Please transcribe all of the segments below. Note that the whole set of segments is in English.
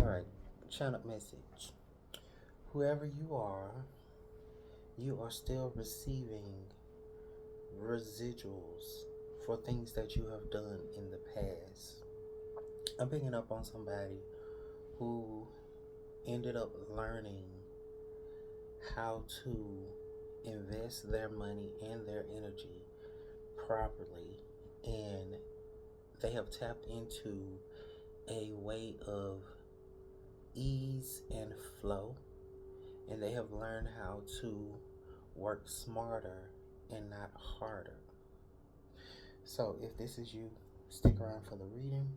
Alright, channel message. Whoever you are still receiving residuals for things that you have done in the past. I'm picking up on somebody who ended up learning how to invest their money and their energy properly, and they have tapped into a way of ease and flow, and they have learned how to work smarter and not harder. So, if this is you, stick around for the reading.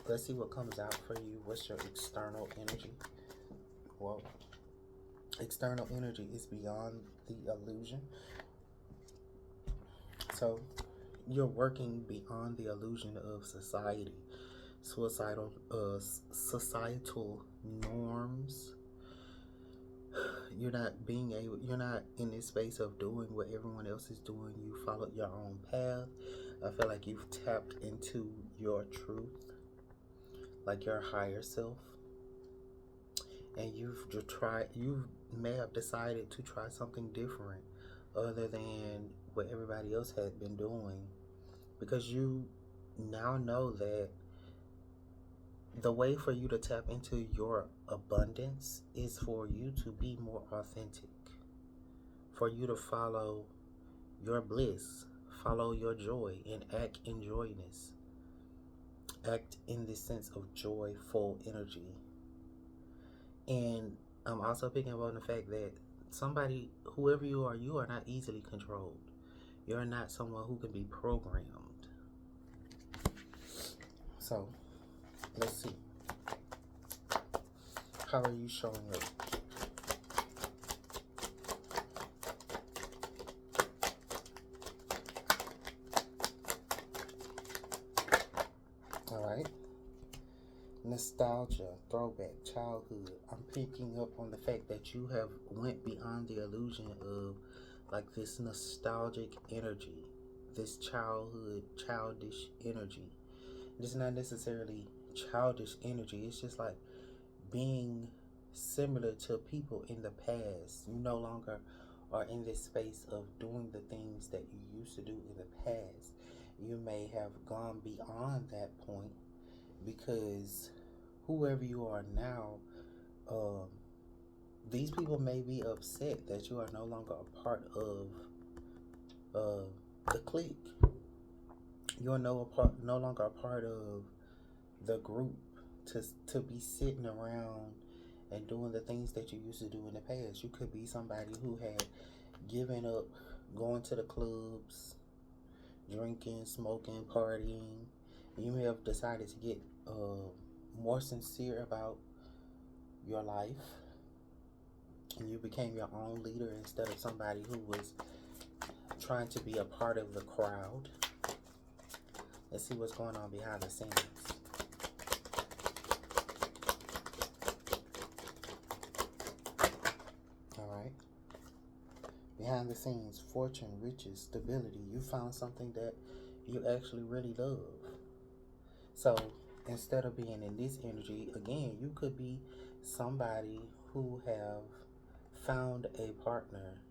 Let's see what comes out for you. What's your external energy? Well, external energy is beyond the illusion. So, you're working beyond the illusion of society, societal norms. You're not in this space of doing what everyone else is doing. You followed your own path. I feel like you've tapped into your truth, like your higher self, and you may have decided to try something different other than what everybody else had been doing, because you now know that the way for you to tap into your abundance is for you to be more authentic, for you to follow your bliss, follow your joy, and act in joyness. Act in this sense of joyful energy. And I'm also picking up on the fact that whoever you are not easily controlled. You're not someone who can be programmed. So, let's see. How are you showing up? Alright. Nostalgia, throwback, childhood. I'm picking up on the fact that you have went beyond the illusion of like this nostalgic energy, this childish energy. It's not necessarily childish energy. It's just like being similar to people in the past. You no longer are in this space of doing the things that you used to do in the past. You may have gone beyond that point because whoever you are now, these people may be upset that you are no longer a part of the clique. You are no longer a part of the group to be sitting around and doing the things that you used to do in the past. You could be somebody who had given up going to the clubs, drinking, smoking, partying. You may have decided to get more sincere about your life, and you became your own leader instead of somebody who was trying to be a part of the crowd. Let's see what's going on behind the scenes. Alright. Behind the scenes, fortune, riches, stability. You found something that you actually really love. So instead of being in this energy, again, you could be somebody who have found a partner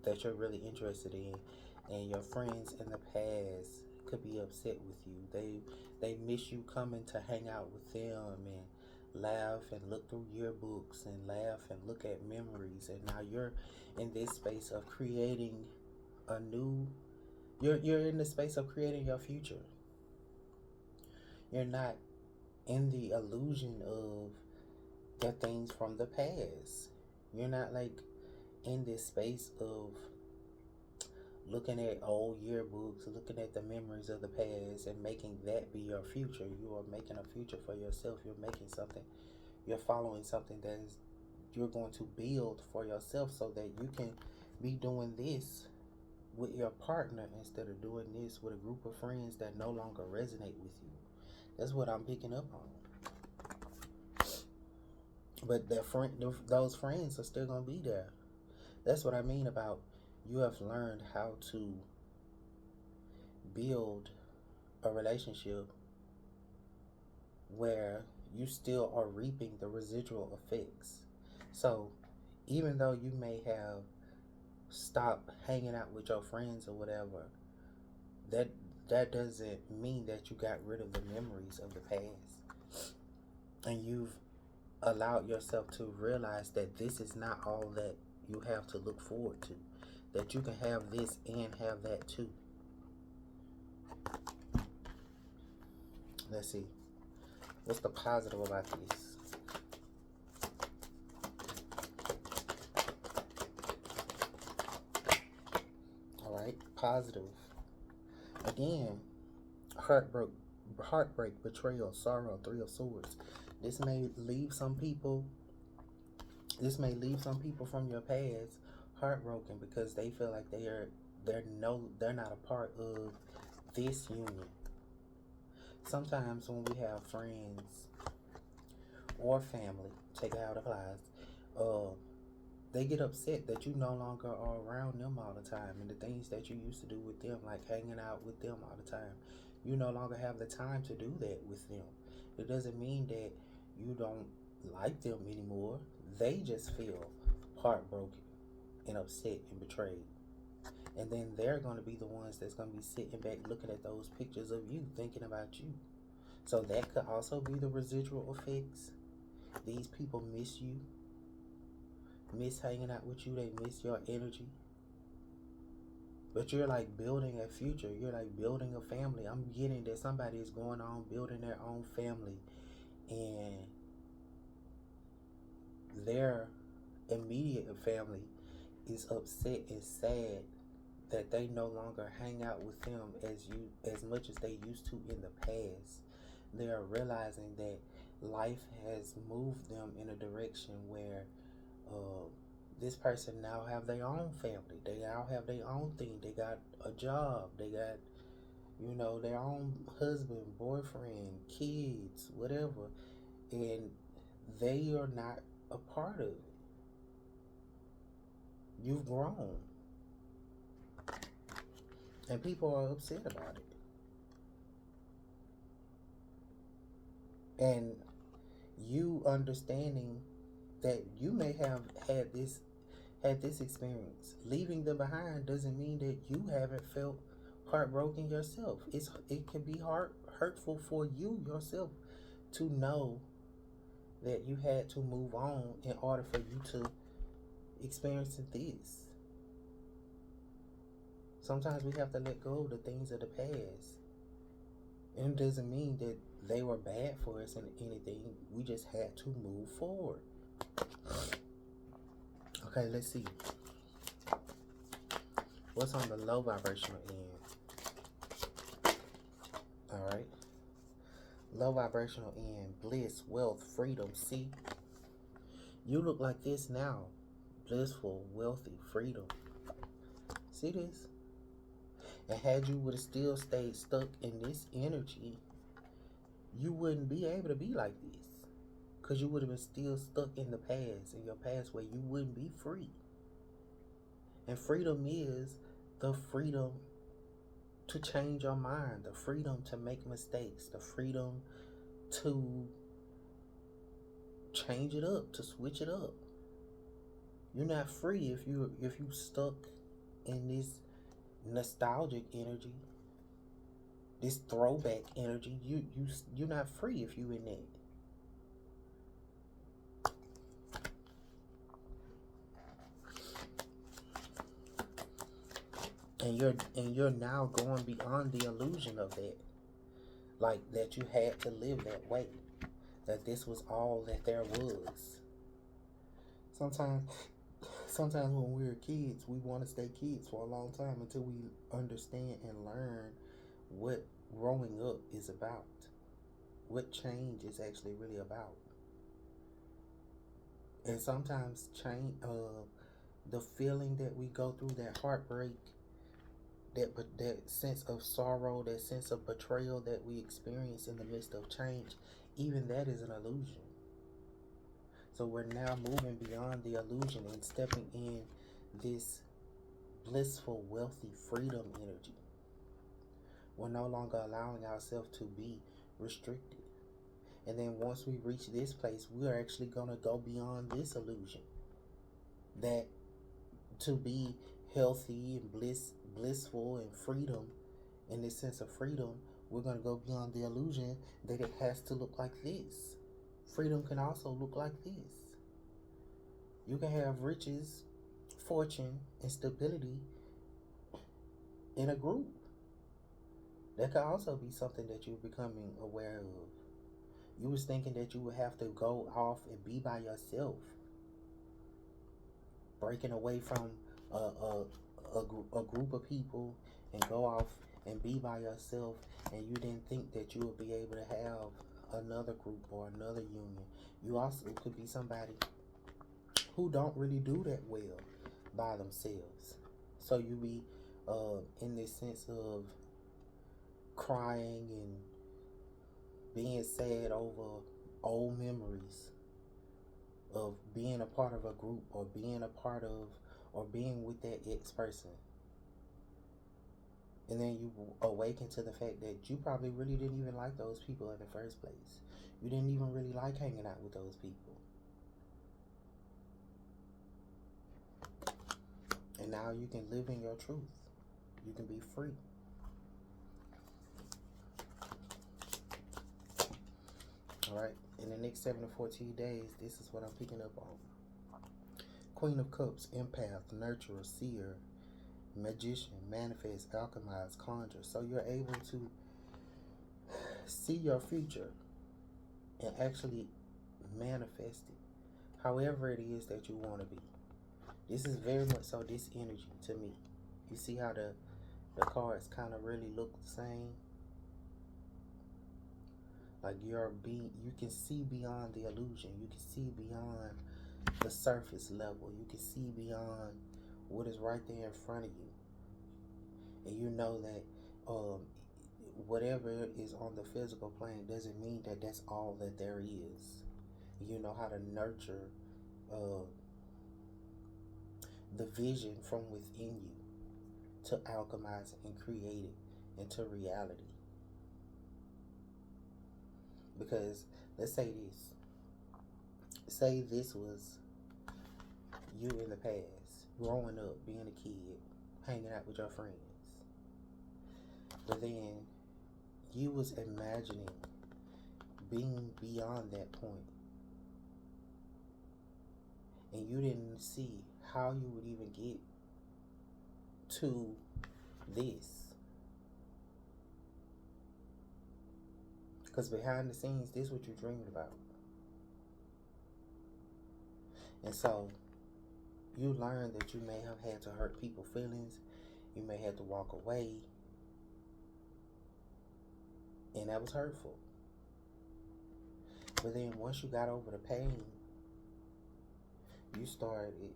that you're really interested in, and your friends in the past could be upset with you. They miss you coming to hang out with them and laugh and look through yearbooks and laugh and look at memories, and now you're in this space of creating a new you're in the space of creating your future. You're not in the illusion of the things from the past. You're not like in this space of looking at old yearbooks, looking at the memories of the past and making that be your future. You are making a future for yourself. You're making something. You're following something that is you're going to build for yourself so that you can be doing this with your partner instead of doing this with a group of friends that no longer resonate with you. That's what I'm picking up on. But those friends are still going to be there. That's what I mean about you have learned how to build a relationship where you still are reaping the residual effects. So even though you may have stopped hanging out with your friends or whatever, that that doesn't mean that you got rid of the memories of the past. And you've allowed yourself to realize that this is not all that you have to look forward to. That you can have this and have that too. Let's see. What's the positive about this? Alright, positive. Again, heartbreak, betrayal, sorrow, Three of Swords. This may leave some people from your past heartbroken because they feel like they're not a part of this union. Sometimes when we have friends or family, take it how it applies, they get upset that you no longer are around them all the time, and the things that you used to do with them, like hanging out with them all the time, you no longer have the time to do that with them. It doesn't mean that you don't like them anymore. They just feel heartbroken and upset and betrayed. And then they're going to be the ones that's going to be sitting back looking at those pictures of you, thinking about you. So that could also be the residual effects. These people miss you, miss hanging out with you, they miss your energy. But you're like building a future, you're like building a family. I'm getting that somebody is going on building their own family, and their immediate family is upset and sad that they no longer hang out with them as much as they used to in the past. They are realizing that life has moved them in a direction where this person now have their own family. They now have their own thing. They got a job. They got, their own husband, boyfriend, kids, whatever. And they are not a part of it. You've grown. And people are upset about it. And you understanding that you may have had this experience. Leaving them behind doesn't mean that you haven't felt heartbroken yourself. It can be hurtful for you yourself to know that you had to move on in order for you to experience this. Sometimes we have to let go of the things of the past. And it doesn't mean that they were bad for us and anything. We just had to move forward. Okay, let's see. What's on the low vibrational end? Alright. Low vibrational end. Bliss, wealth, freedom. See? You look like this now. Blissful, wealthy, freedom. See this? And had you would have still stayed stuck in this energy, you wouldn't be able to be like this. Because you would have been still stuck in the past, in your past, where you wouldn't be free. And freedom is the freedom to change your mind, the freedom to make mistakes, the freedom to change it up, to switch it up. You're not free if you stuck in this nostalgic energy, this throwback energy. You're not free if you in that. And you're now going beyond the illusion of that. Like that you had to live that way. That this was all that there was. Sometimes when we're kids, we want to stay kids for a long time until we understand and learn what growing up is about. What change is actually really about. And sometimes the feeling that we go through, that heartbreak, that sense of sorrow, that sense of betrayal that we experience in the midst of change, even that is an illusion. So we're now moving beyond the illusion and stepping in this blissful, wealthy freedom energy. We're no longer allowing ourselves to be restricted. And then once we reach this place, we're actually going to go beyond this illusion. That to be healthy and blissful and freedom, in this sense of freedom, we're going to go beyond the illusion that it has to look like this. Freedom can also look like this. You can have riches, fortune, and stability in a group. That could also be something that you're becoming aware of. You was thinking that you would have to go off and be by yourself, breaking away from a group of people and go off and be by yourself, and you didn't think that you would be able to have another group or another union. You also could be somebody who don't really do that well by themselves. So you be in this sense of crying and being sad over old memories of being a part of a group, or being a part of, or being with that ex person. And then you awaken to the fact that you probably really didn't even like those people in the first place. You didn't even really like hanging out with those people. And now you can live in your truth. You can be free. Alright, in the next 7 to 14 days, this is what I'm picking up on. Queen of Cups, empath, nurturer, seer, magician, manifest, alchemize, conjure. So you're able to see your future and actually manifest it however it is that you want to be. This is very much so this energy to me. You see how the cards kind of really look the same? Like you can see beyond the illusion. You can see beyond the surface level. You can see beyond what is right there in front of you. And you know that whatever is on the physical plane doesn't mean that that's all that there is. You know how to nurture the vision from within you to alchemize it and create it into reality. Because let's say this was you in the past, growing up, being a kid, hanging out with your friends. But then you was imagining being beyond that point. And you didn't see how you would even get to this. Because behind the scenes, this is what you're dreaming about. And so you learn that you may have had to hurt people's feelings. You may have to walk away. And that was hurtful. But then once you got over the pain, you started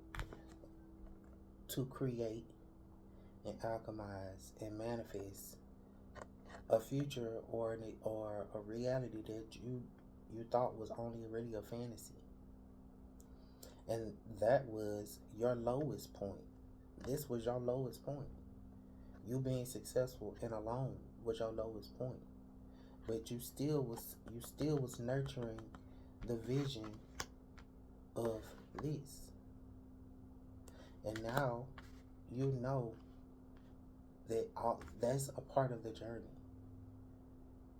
to create and alchemize and manifest a future or a reality that you thought was only really a fantasy. And that was your lowest point. This was your lowest point. You being successful and alone was your lowest point. But you still was nurturing the vision of this. And now you know that that's a part of the journey.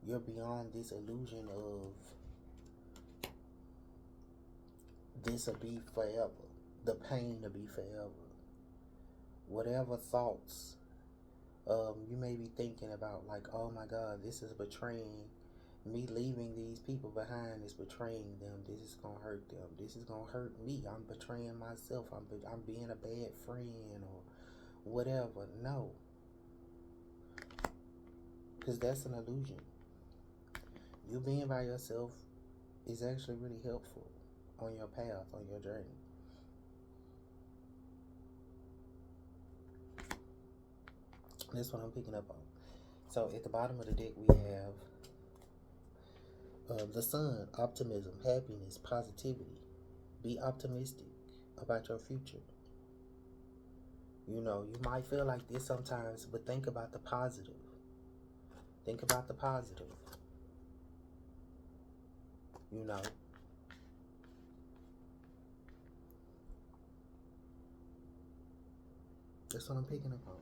You're beyond this illusion of this will be forever. The pain will be forever. Whatever thoughts you may be thinking about, like, oh my God, this is betraying me. Leaving these people behind is betraying them. This is gonna hurt them. This is gonna hurt me. I'm betraying myself. I'm being a bad friend or whatever. No, because that's an illusion. You being by yourself is actually really helpful on your path, on your journey. That's what I'm picking up on. So at the bottom of the deck we have the Sun, optimism, happiness, positivity. Be optimistic about your future. You know, you might feel like this sometimes, but think about the positive. Think about the positive. you know. That's what I'm picking up on.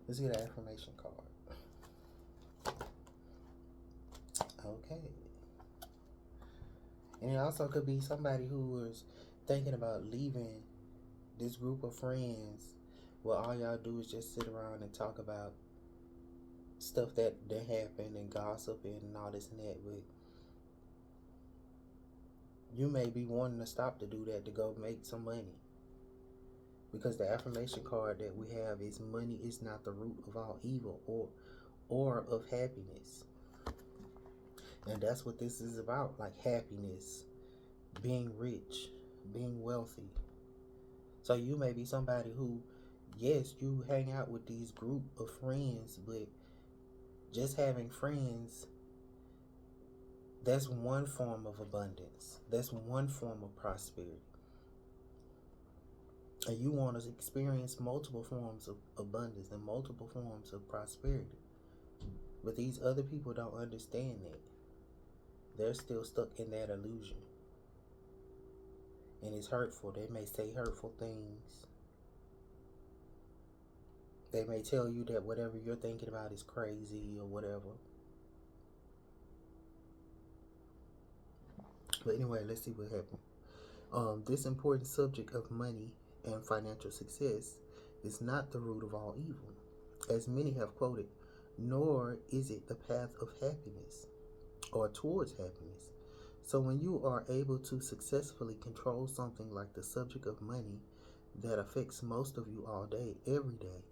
Let's get an affirmation card. Okay. And it also could be somebody who was thinking about leaving this group of friends where all y'all do is just sit around and talk about stuff that happened and gossip and all this and that. But you may be wanting to stop to do that to go make some money. Because the affirmation card that we have is money is not the root of all evil or of happiness. And that's what this is about, like happiness, being rich, being wealthy. So you may be somebody who, yes, you hang out with these group of friends, but just having friends, that's one form of abundance. That's one form of prosperity. And you want to experience multiple forms of abundance and multiple forms of prosperity. But these other people don't understand that. They're still stuck in that illusion. And it's hurtful. They may say hurtful things. They may tell you that whatever you're thinking about is crazy or whatever. But anyway, let's see what happened. This important subject of money and financial success is not the root of all evil, as many have quoted, nor is it the path of happiness or towards happiness. So when you are able to successfully control something like the subject of money that affects most of you all day, every day,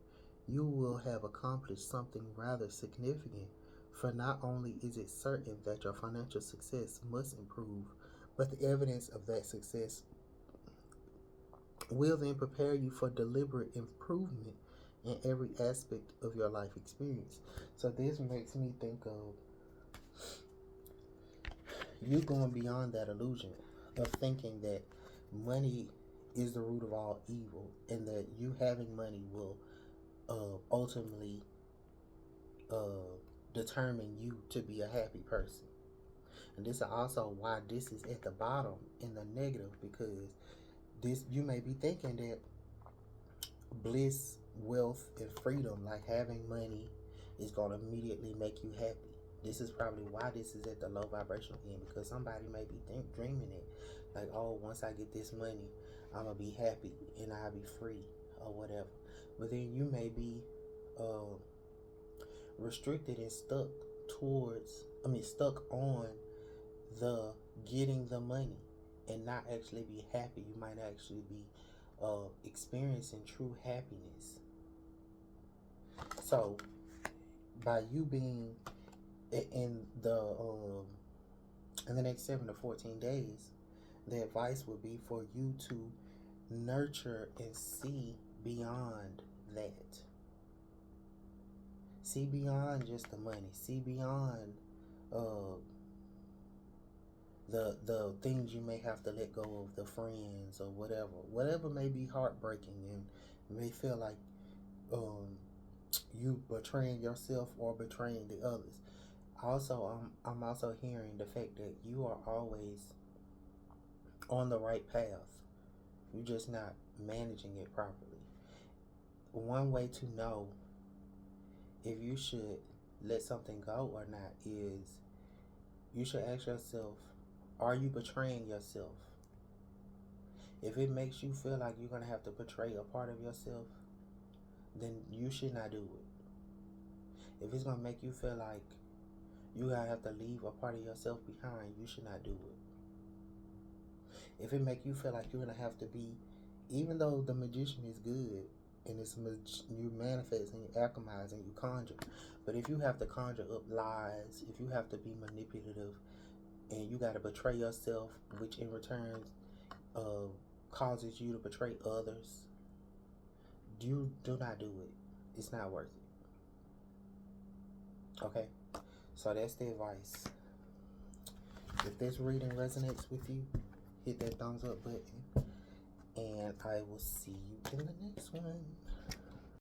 you will have accomplished something rather significant. For not only is it certain that your financial success must improve, but the evidence of that success will then prepare you for deliberate improvement in every aspect of your life experience. So this makes me think of you going beyond that illusion of thinking that money is the root of all evil and that you having money will ultimately determine you to be a happy person. And this is also why this is at the bottom in the negative, because this, you may be thinking that bliss, wealth, and freedom, like having money, is going to immediately make you happy. This is probably why this is at the low vibrational end, because somebody may be dreaming it, like, oh, once I get this money, I'm going to be happy and I'll be free or whatever. But then you may be restricted and stuck on the getting the money and not actually be happy. You might actually be experiencing true happiness. So by you being in the next 7 to 14 days, the advice would be for you to nurture and see beyond that. See beyond just the money. See beyond the things you may have to let go of, the friends or whatever may be heartbreaking and may feel like you betraying yourself or betraying the others. Also, I'm also hearing the fact that you are always on the right path. You're just not managing it properly. One way to know if you should let something go or not is you should ask yourself, are you betraying yourself? If it makes you feel like you're going to have to betray a part of yourself, then you should not do it. If it's going to make you feel like you going to have to leave a part of yourself behind, you should not do it. If it make you feel like you're going to have to be, even though the magician is good, and you manifest and you alchemize and you conjure, but if you have to conjure up lies, if you have to be manipulative, and you got to betray yourself, which in return causes you to betray others, you do not do it. It's not worth it. Okay, so that's the advice. If this reading resonates with you, hit that thumbs up button, and I will see you in the next one.